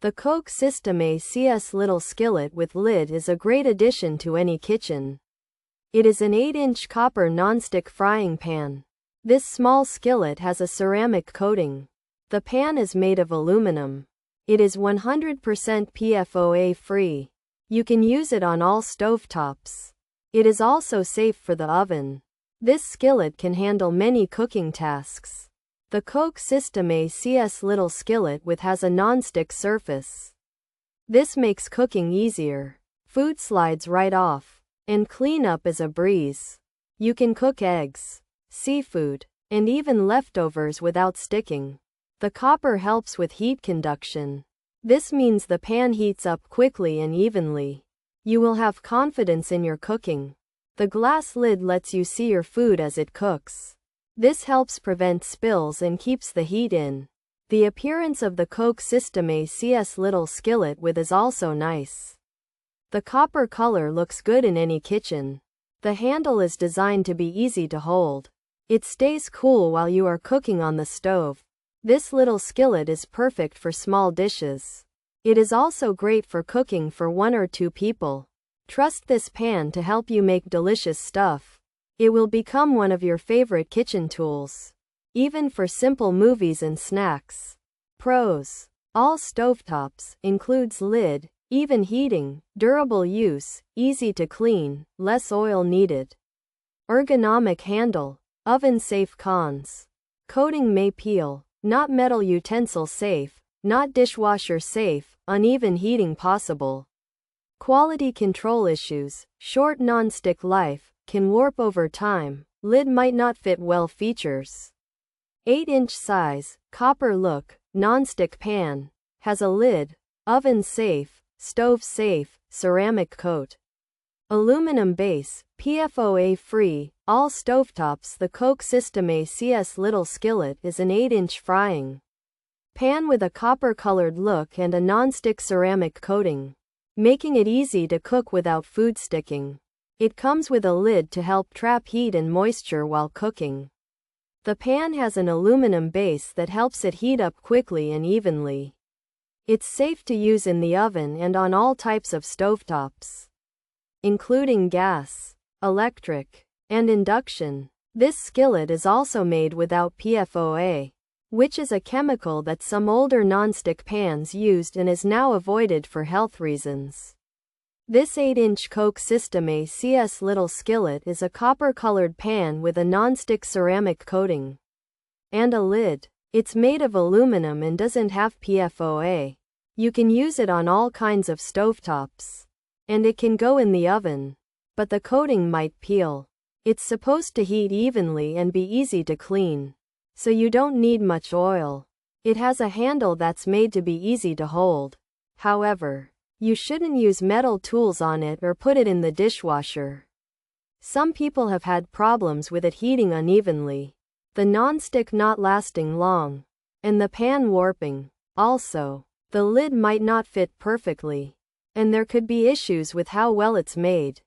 The KOCH SYSTEME CS little skillet with lid is a great addition to any kitchen. It is an 8-inch copper nonstick frying pan. This small skillet has a ceramic coating. The pan is made of aluminum. It is 100% PFOA free. You can use it on all stovetops. It is also safe for the oven. This skillet can handle many cooking tasks. The KOCH SYSTEME CS little skillet with has a non-stick surface. This makes cooking easier. Food slides right off, and cleanup is a breeze. You can cook eggs, seafood, and even leftovers without sticking. The copper helps with heat conduction. This means the pan heats up quickly and evenly. You will have confidence in your cooking. The glass lid lets you see your food as it cooks. This helps prevent spills and keeps the heat in. The appearance of the KOCH SYSTEME CS little skillet with is also nice. The copper color looks good in any kitchen. The handle is designed to be easy to hold. It stays cool while you are cooking on the stove. This little skillet is perfect for small dishes. It is also great for cooking for 1 or 2 people. Trust this pan to help you make delicious stuff. It will become one of your favorite kitchen tools, even for simple movies and snacks. Pros: all stovetops, includes lid, even heating, durable use, easy to clean, less oil needed. Ergonomic handle, oven safe. Cons: coating may peel, not metal utensil safe, not dishwasher safe, uneven heating possible. Quality control issues, short non-stick life, can warp over time, lid might not fit well. Features: 8-inch size, copper look, non-stick pan, has a lid, oven safe, stove safe, ceramic coat. Aluminum base, PFOA free, all stovetops. The KOCH SYSTEME CS little skillet is an 8-inch frying pan with a copper-colored look and a non-stick ceramic coating, making it easy to cook without food sticking. It comes with a lid to help trap heat and moisture while cooking. The pan has an aluminum base that helps it heat up quickly and evenly. It's safe to use in the oven and on all types of stovetops, including gas, electric, and induction. This skillet is also made without PFOA, which is a chemical that some older nonstick pans used and is now avoided for health reasons. This 8-inch KOCH SYSTEME CS little skillet is a copper-colored pan with a non-stick ceramic coating and a lid. It's made of aluminum and doesn't have PFOA. You can use it on all kinds of stovetops, and it can go in the oven, but the coating might peel. It's supposed to heat evenly and be easy to clean, so you don't need much oil. It has a handle that's made to be easy to hold. However, you shouldn't use metal tools on it or put it in the dishwasher. Some people have had problems with it heating unevenly, the non-stick not lasting long, and the pan warping. Also, the lid might not fit perfectly, and there could be issues with how well it's made.